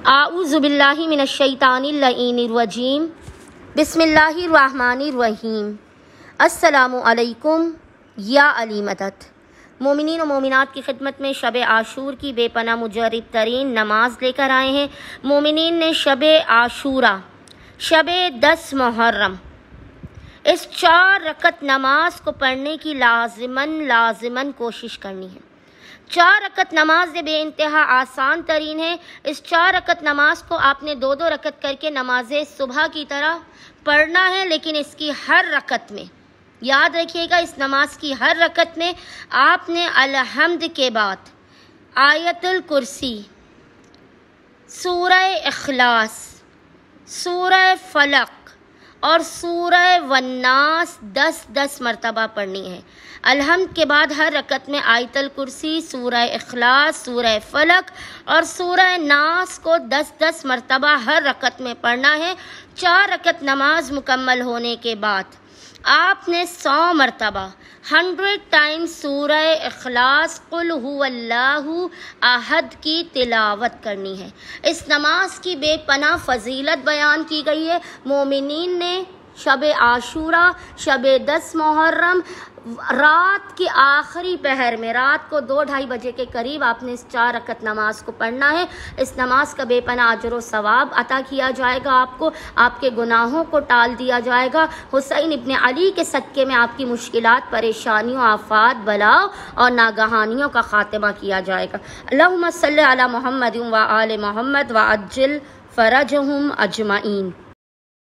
اعوذ باللہ من الشیطان اللعین الرجیم بسم اللہ الرحمن الرحیم۔ السلام علیکم یا علی مدد۔ مومنین و مومنات کی خدمت میں شب عاشور کی بے پناہ مجرب ترین نماز لے کر آئے ہیں۔ مومنین نے شب عاشورہ، شب 10 محرم، اس 4 رکعت نماز کو پڑھنے کی لازماً کوشش کرنی ہے۔ 4 رکعت نماز بے انتہا آسان ترین ہے۔ اس 4 رکعت نماز کو آپ نے 2 رکعت کر کے نماز صبح کی طرح پڑھنا ہے، لیکن اس کی ہر رکعت میں یاد رکھیے گا، اس نماز کی ہر رکعت میں آپ نے الحمد کے بعد آیت الکرسی، سورہ اخلاص، سورہ فلق اور سورہ والناس 10 مرتبہ پڑھنی ہے۔ الحمد کے بعد ہر رکعت میں آیت الکرسی، سورہ اخلاص، سورہ فلق اور سورہ ناس کو 10 مرتبہ ہر رکعت میں پڑھنا ہے۔ 4 رکعت نماز مکمل ہونے کے بعد آپ نے 100 مرتبہ 100 ٹائمز سورہ اخلاص قل هو اللہ احد کی تلاوت کرنی ہے۔ اس نماز کی بے پناہ فضیلت بیان کی گئی ہے۔ مومنین نے شب عاشورہ، شب 10 محرم، رات کی آخری پہر میں، رات کو 2-2:30 بجے کے قریب آپ نے اس 4 رکعت نماز کو پڑھنا ہے۔ اس نماز کا بے پناہ اجر و ثواب عطا کیا جائے گا آپ کو، آپ کے گناہوں کو ٹال دیا جائے گا۔ حسین ابن علی کے صدقے میں آپ کی مشکلات، پریشانیوں، آفات، بلاؤ اور ناگہانیوں کا خاتمہ کیا جائے گا۔ اللہم صلی علی محمد و آل محمد وعجل فرجہم اجمعین۔